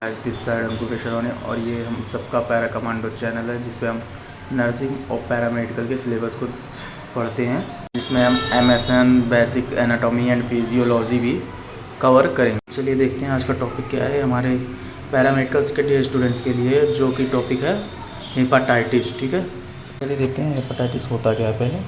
This side अंकुर केशवानी और ये हम सबका पैरा कमांडो चैनल है, जिस पे हम नर्सिंग और पैरामेडिकल के सिलेबस को पढ़ते हैं, जिसमें हम MSN basic anatomy and physiology भी कवर करेंगे। चलिए देखते हैं आज का टॉपिक क्या है हमारे पैरामेडिकल्स के डी स्टूडेंट्स के लिए, जो कि टॉपिक है हेपाटाइटिस। ठीक है, चलिए देखते हैं हेपाटाइटिस होता क्या है। पहले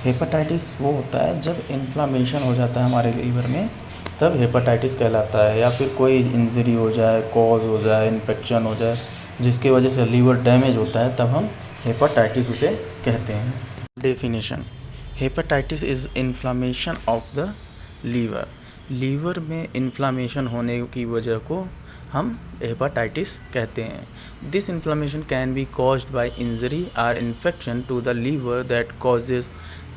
हेपाटाइटिस वो होता है जब इन्फ्लामेशन हो जाता है हमारे लीवर में, तब हेपाटाइटिस कहलाता है। या फिर कोई इंजरी हो जाए, कॉज हो जाए, इन्फेक्शन हो जाए, जिसकी वजह से लीवर डैमेज होता है, तब हम हेपाटाइटिस उसे कहते हैं। Definition: hepatitis is inflammation of the liver. Liver में इन्फ्लामेशन होने की वजह को हम हेपाटाइटिस कहते हैं। This inflammation can be caused by injury or infection to the liver that causes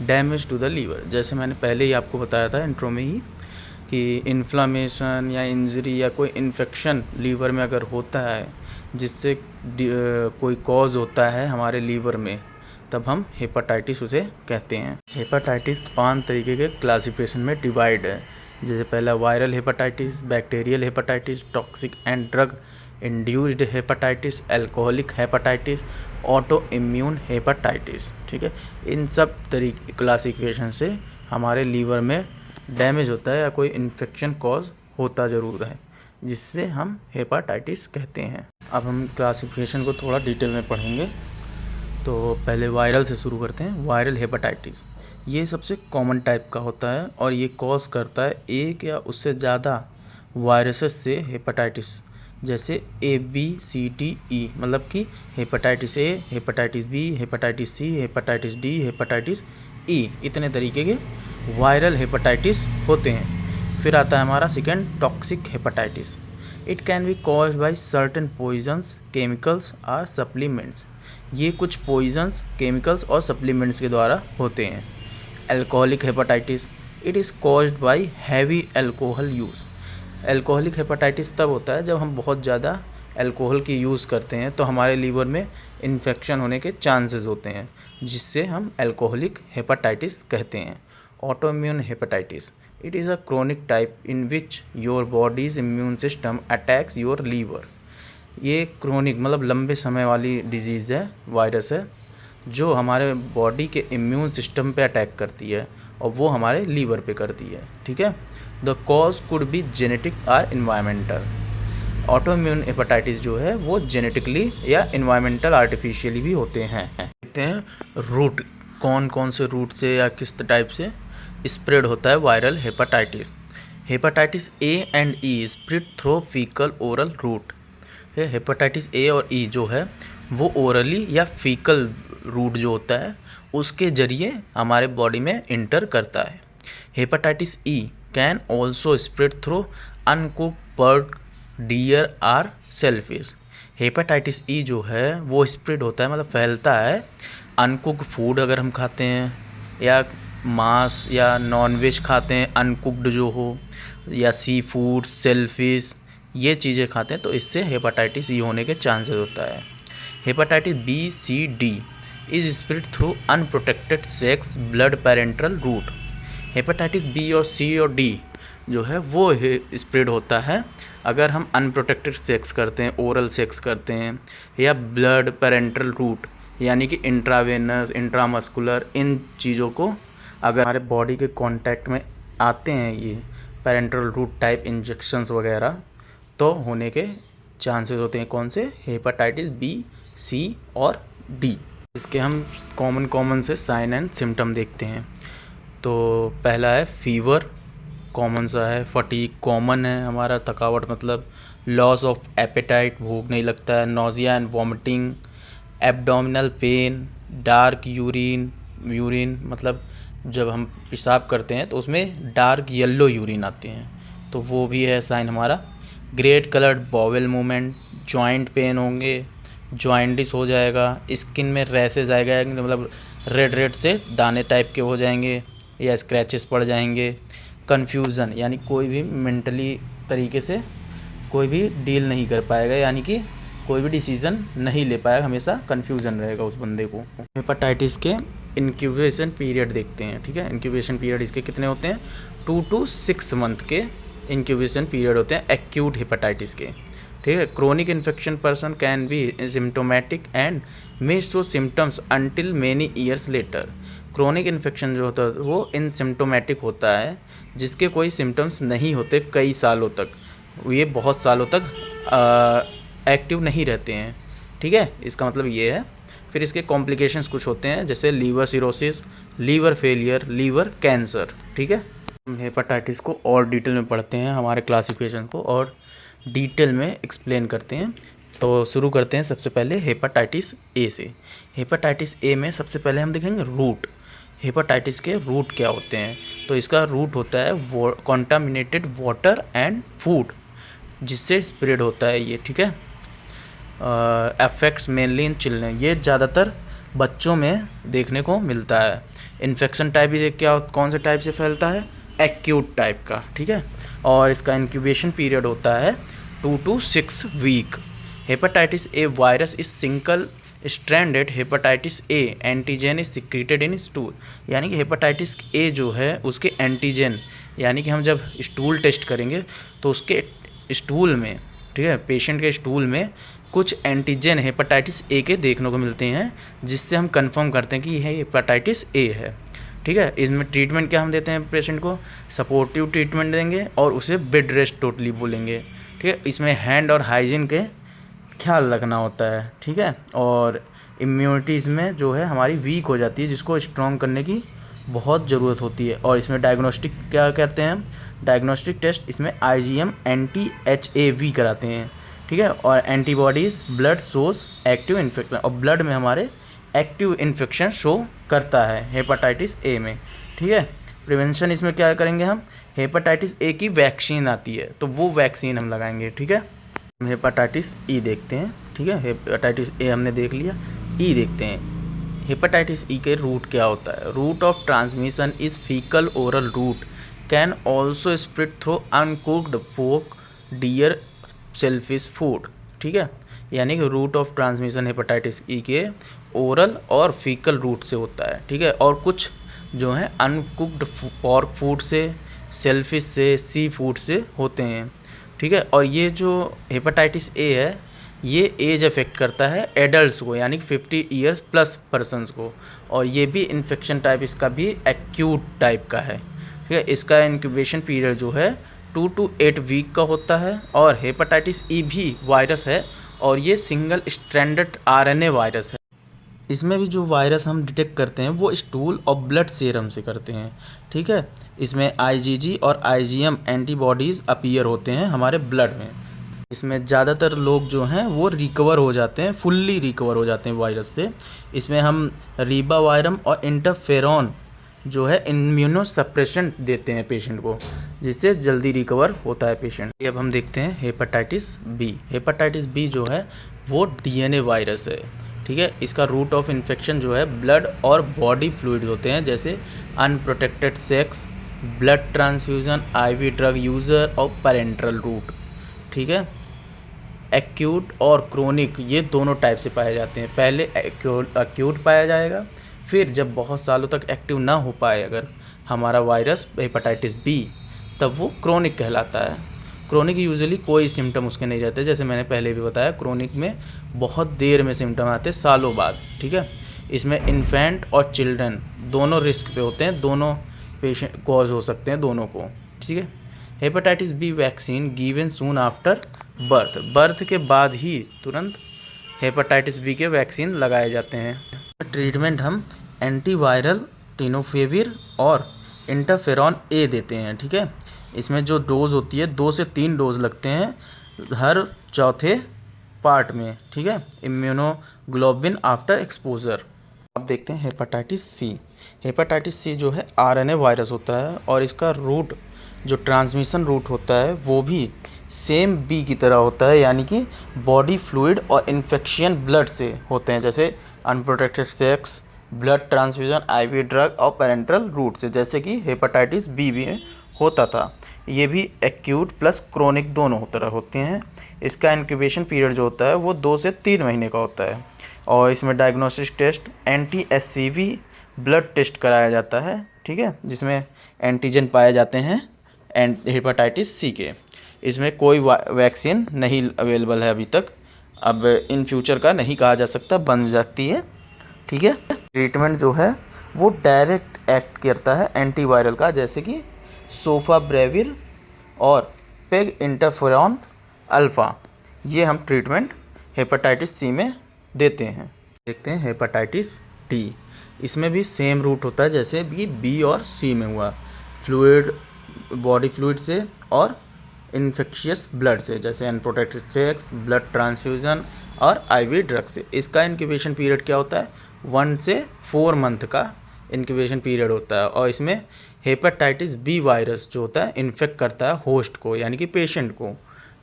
damage to the liver. जैसे मैंने पहले ही आपको बताया था इंट्रो में ही कि इन्फ्लामेशन या इंजरी या कोई इन्फेक्शन लीवर में अगर होता है, जिससे कोई कॉज होता है हमारे लीवर में, तब हम हेपाटाइटिस उसे कहते हैं। हेपाटाइटिस 5 तरीके के क्लासिफिकेशन में डिवाइड है। जैसे पहला viral hepatitis, bacterial hepatitis, toxic and drug induced hepatitis, alcoholic hepatitis, auto immune hepatitis. ठीक है, इन सब तरीके क्लासिफिकेशन से हमारे लीवर में डैमेज होता है या कोई इन्फेक्शन कॉज होता ज़रूर है, जिससे हम हेपाटाइटिस कहते हैं। अब हम क्लासिफिकेशन को थोड़ा डिटेल में पढ़ेंगे। तो पहले वायरल से शुरू करते हैं। वायरल हेपाटाइटिस ये सबसे कॉमन टाइप का होता है और ये कॉज करता है एक या उससे ज़्यादा वायरसेस से हेपाटाइटिस, जैसे ABCDE, मतलब कि hepatitis A, hepatitis B, hepatitis C, hepatitis D, hepatitis E, इतने तरीके के वायरल हेपाटाइटिस होते हैं। फिर आता है हमारा second, toxic hepatitis. It can be caused by certain poisons, chemicals और सप्लीमेंट्स। ये कुछ पॉइजन्स, केमिकल्स और सप्लीमेंट्स के द्वारा होते हैं। Alcoholic hepatitis, it is caused by heavy alcohol use. Alcoholic hepatitis तब होता है जब हम बहुत ज़्यादा अल्कोहल की यूज़ करते हैं, तो हमारे लीवर में इन्फेक्शन होने के चांसेस होते हैं, जिससे हम अल्कोहलिक हेपाटाइटिस कहते हैं। Autoimmune hepatitis. It is a chronic type in which your body's immune system attacks your liver. ये क्रोनिक मतलब लंबे समय वाली डिजीज़ है, वायरस है, जो हमारे बॉडी के इम्यून सिस्टम पे अटैक करती है और वो हमारे लीवर पे करती है। ठीक है, the cause could be genetic और इन्वायरमेंटल। ऑटोइम्यून हेपेटाइटिस जो है वो जेनेटिकली या इन्वायरमेंटल आर्टिफिशियली भी होते हैं। देखते हैं रूट, कौन कौन से रूट से या किस टाइप से स्प्रेड होता है viral hepatitis. Hepatitis A and E spread through faecal oral root. Hepatitis A और E जो है वो ओरली या फीकल रूट जो होता है उसके जरिए हमारे बॉडी में इंटर करता है। Hepatitis E can also spread through uncooked bird, deer or shellfish. Hepatitis E जो है वो स्प्रेड होता है, मतलब फैलता है, अनकुक्ड फूड अगर हम खाते हैं या मांस या नॉनवेज खाते हैं अनकुक्ड जो हो, या सी फूड, सेलफिश, ये चीज़ें खाते हैं, तो इससे हेपाटाइटिस E होने के चांसेस होता है। Hepatitis B, C, D is spread through unprotected sex, blood parental route. Hepatitis B और C और D जो है वो स्प्रेड होता है अगर हम अनप्रोटेक्टेड सेक्स करते हैं, ओरल सेक्स करते हैं, या ब्लड पैरेंटल रूट यानी कि इंट्रावेनस, इंट्रामस्कुलर, इन चीज़ों को अगर हमारे बॉडी के कांटेक्ट में आते हैं ये पैरेंटल रूट टाइप इंजेक्शंस वगैरह, तो होने के चांसेस होते हैं। कौन से? हेपाटाइटिस B, C और D। इसके हम कॉमन से साइन एंड सिम्टम देखते हैं। तो पहला है फीवर, कॉमन सा है। फटीग कॉमन है हमारा, थकावट मतलब लॉस ऑफ एपेटाइट, भूख नहीं लगता है। Nausea and vomiting, abdominal pain, dark urine मतलब जब हम पेशाब करते हैं तो उसमें डार्क येलो यूरिन आते हैं, तो वो भी है साइन हमारा। Great coloured bowel movement, joint pain होंगे, जॉइंटिस हो जाएगा, स्किन में रैसेस आएगा, मतलब रेड से दाने टाइप के हो जाएंगे या स्क्रैचेस पड़ जाएंगे। कन्फ्यूज़न यानी कोई भी मेंटली तरीके से कोई भी डील नहीं कर पाएगा, यानी कि कोई भी डिसीज़न नहीं ले पाएगा, हमेशा कन्फ्यूज़न रहेगा उस बंदे को। हेपाटाइटिस के इंक्यूबेशन पीरियड देखते हैं। ठीक है, इंक्यूबेशन पीरियड इसके कितने होते हैं? 2 to 6 मंथ के इंक्यूबेशन पीरियड होते हैं एक्यूट हेपाटाइटिस के। ठीक है। Chronic infection person can be symptomatic and may show symptoms until many years later. Chronic infection जो होता है वो इनसिम्टोमेटिक होता है, जिसके कोई सिम्टम्स नहीं होते कई सालों तक, ये बहुत सालों तक एक्टिव नहीं रहते हैं, ठीक है। इसका मतलब ये है। फिर इसके कॉम्प्लिकेशंस कुछ होते हैं, जैसे liver cirrhosis, liver failure, liver cancer, ठीक है। हम हेपेटाइटिस को और डिटेल में पढ़ते हैं, हमारे क्लासिफिकेशन को और डिटेल में एक्सप्लेन करते हैं। तो शुरू करते हैं सबसे पहले हेपेटाइटिस ए से। हेपेटाइटिस ए में सबसे पहले हम देखेंगे रूट। हेपेटाइटिस के रूट क्या होते हैं? तो इसका रूट होता है कॉन्टामिनेटेड वाटर एंड फूड, जिससे स्प्रेड होता है ये, ठीक है। अफेक्ट्स मेनली इन चिल्ड्रन, ये ज़्यादातर बच्चों में देखने को मिलता है। इन्फेक्शन टाइप ये क्या, कौन से टाइप से फैलता है? एक्यूट टाइप का, ठीक है। और इसका इंक्यूबेशन पीरियड होता है 2 to 6 week. Hepatitis A virus is single stranded hepatitis A antigen is secreted in stool, यानी कि हेपेटाइटिस ए जो है उसके एंटीजन, यानी कि हम जब स्टूल टेस्ट करेंगे तो उसके स्टूल में, ठीक है, पेशेंट के स्टूल में कुछ एंटीजन हेपेटाइटिस ए के देखने को मिलते हैं, जिससे हम कंफर्म करते हैं कि यह हेपेटाइटिस ए है, ठीक है। इसमें ट्रीटमेंट क्या हम देते हैं पेशेंट को? सपोर्टिव ट्रीटमेंट देंगे और उसे बेड रेस्ट टोटली बोलेंगे, ठीक है। इसमें हैंड और हाइजीन के ख्याल रखना होता है, ठीक है। और इम्यूनिटी इसमें जो है हमारी वीक हो जाती है, जिसको स्ट्रॉन्ग करने की बहुत ज़रूरत होती है। और इसमें डायग्नोस्टिक क्या करते हैं हम? डायग्नोस्टिक टेस्ट इसमें IgM anti-HAV कराते हैं, ठीक है। और antibodies blood shows active infection, और ब्लड में हमारे एक्टिव इन्फेक्शन शो करता है हेपेटाइटिस ए में, ठीक है। प्रिवेंशन इसमें क्या करेंगे हम? हेपेटाइटिस ए की वैक्सीन आती है, तो वो वैक्सीन हम लगाएंगे, ठीक है। हम हेपेटाइटिस ई देखते हैं, ठीक है। हेपेटाइटिस ए हमने देख लिया, ई देखते हैं। हेपेटाइटिस ई के रूट क्या होता है? Route of transmission is faecal oral route, can also spread through uncooked pork, deer, shellfish food, ठीक है। यानी कि route of transmission hepatitis E के ओरल और फीकल रूट से होता है, ठीक है। और कुछ जो है अनकुक्ड पॉर्क फूड से, शेलफिश से, सी फूड से होते हैं, ठीक है। और ये जो हेपेटाइटिस ए है ये एज अफेक्ट करता है एडल्ट्स को, यानी कि 50 ईयर्स प्लस पर्सनस को। और ये भी इन्फेक्शन टाइप इसका भी एक्यूट टाइप का है, ठीक है। इसका इंक्यूबेशन पीरियड जो है 2 to 8 वीक का होता है। और हेपेटाइटिस ई भी वायरस है, और ये सिंगल स्ट्रैंडेड RNA वायरस है। इसमें भी जो वायरस हम डिटेक्ट करते हैं वो स्टूल और ब्लड सीरम से करते हैं, ठीक है। इसमें IgG और IgM एंटीबॉडीज़ अपीयर होते हैं हमारे ब्लड में। इसमें ज़्यादातर लोग जो हैं वो रिकवर हो जाते हैं, फुल्ली रिकवर हो जाते हैं वायरस से। इसमें हम रीबावायरम और इंटरफेरॉन जो है इम्यूनो सप्रेशन देते हैं पेशेंट को, जिससे जल्दी रिकवर होता है पेशेंट। अब हम देखते हैं हेपेटाइटिस बी। हेपेटाइटिस बी जो है वो DNA वायरस है, ठीक है। इसका रूट ऑफ इन्फेक्शन जो है ब्लड और बॉडी फ्लूइड होते हैं, जैसे unprotected sex, blood transfusion, IV drug user और पेरेंटल रूट, ठीक है। एक्यूट और क्रोनिक ये दोनों टाइप से पाए जाते हैं। पहले एक्यूट पाया जाएगा, फिर जब बहुत सालों तक एक्टिव ना हो पाए अगर हमारा वायरस हेपेटाइटिस बी, तब वो क्रोनिक कहलाता है। क्रोनिक यूजुअली कोई सिम्टम उसके नहीं रहते, जैसे मैंने पहले भी बताया क्रोनिक में बहुत देर में सिम्टम आते हैं, सालों बाद, ठीक है। इसमें इन्फेंट और चिल्ड्रन दोनों रिस्क पे होते हैं, दोनों पेशेंट कॉज हो सकते हैं दोनों को, ठीक है। Hepatitis B vaccine given soon after birth, birth के बाद ही तुरंत हेपेटाइटिस बी के वैक्सीन लगाए जाते हैं। ट्रीटमेंट हम एंटीवायरल, टेनोफेविर और इंटरफेरॉन ए देते हैं, ठीक है। इसमें जो डोज होती है 2 से 3 डोज लगते हैं हर चौथे पार्ट में, ठीक है। Immunoglobulin after exposure. अब देखते हैं हेपेटाइटिस सी। हेपेटाइटिस सी जो है RNA वायरस होता है, और इसका रूट जो ट्रांसमिशन रूट होता है वो भी सेम बी की तरह होता है, यानी कि बॉडी फ्लूइड और इन्फेक्शन ब्लड से होते हैं, जैसे unprotected sex, blood transfusion, IV drug और पेरेंटल रूट से, जैसे कि हेपेटाइटिस बी में होता था। ये भी एक्यूट प्लस क्रोनिक दोनों तरह होते हैं। इसका इंक्यूबेशन पीरियड जो होता है वो 2 से 3 महीने का होता है। और इसमें diagnostic test anti-HCV blood test कराया जाता है, ठीक है, जिसमें एंटीजन पाए जाते हैं हेपेटाइटिस सी के। इसमें कोई वैक्सीन नहीं अवेलेबल है अभी तक। अब इन फ्यूचर का नहीं कहा जा सकता, बन सकती है। ठीक है। ट्रीटमेंट जो है वो डायरेक्ट एक्ट करता है एंटीवायरल का, जैसे कि सोफाब्रेविर और पेग इंटरफेरॉन अल्फ़ा। ये हम ट्रीटमेंट हेपेटाइटिस सी में देते हैं। देखते हैं हेपेटाइटिस टी। इसमें भी सेम रूट होता है जैसे भी बी और सी में हुआ, फ्लूइड, बॉडी फ्लूइड से और इन्फेक्शियस ब्लड से, जैसे अनप्रोटेक्टेड सेक्स, ब्लड ट्रांसफ्यूज़न और आईवी ड्रग से। इसका इंक्यूबेशन पीरियड क्या होता है? 1 से 4 मंथ का इंक्यूबेशन पीरियड होता है। और इसमें हेपेटाइटिस बी वायरस जो होता है इन्फेक्ट करता है होस्ट को, यानी कि पेशेंट को।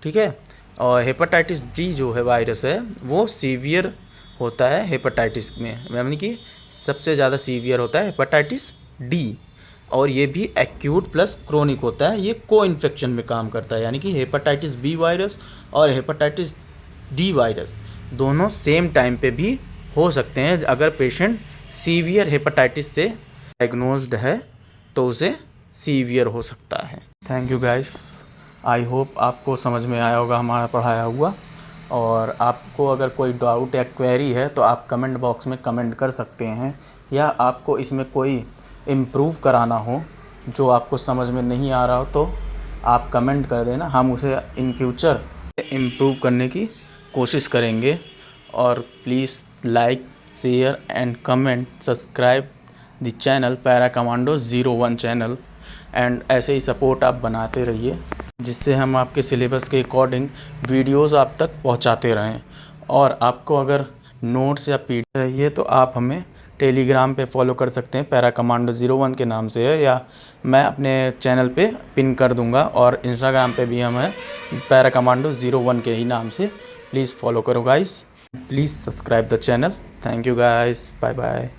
ठीक है। और हेपेटाइटिस डी जो है वायरस है वो सीवियर होता है हेपेटाइटिस में, यानी कि सबसे ज़्यादा सीवियर होता है हेपेटाइटिस डी। और ये भी एक्यूट प्लस क्रोनिक होता है, ये को इन्फेक्शन में काम करता है, यानी कि हेपेटाइटिस बी वायरस और हेपेटाइटिस डी वायरस दोनों सेम टाइम पे भी हो सकते हैं। अगर पेशेंट सीवियर हेपेटाइटिस से डायग्नोज्ड है तो उसे सीवियर हो सकता है। Thank you guys, I hope आपको समझ में आया होगा हमारा पढ़ाया हुआ। और आपको अगर कोई डाउट या क्वेरी है तो आप कमेंट बॉक्स में कमेंट कर सकते हैं, या आपको इसमें कोई इम्प्रूव कराना हो जो आपको समझ में नहीं आ रहा हो तो आप कमेंट कर देना, हम उसे इन फ्यूचर इम्प्रूव करने की कोशिश करेंगे। और please like, share and comment, subscribe the channel para commando 01 channel. And ऐसे ही सपोर्ट आप बनाते रहिए, जिससे हम आपके सिलेबस के अकॉर्डिंग वीडियोस आप तक पहुंचाते रहें। और आपको अगर नोट्स या पीडीएफ चाहिए तो आप हमें टेलीग्राम पे फॉलो कर सकते हैं, पैरा कमांडो 01 के नाम से है, या मैं अपने चैनल पे पिन कर दूंगा। और इंस्टाग्राम पे भी हम हैं पैरा कमांडो 01 के ही नाम से। प्लीज़ फॉलो करो guys, please subscribe the channel. Thank you guys, bye bye.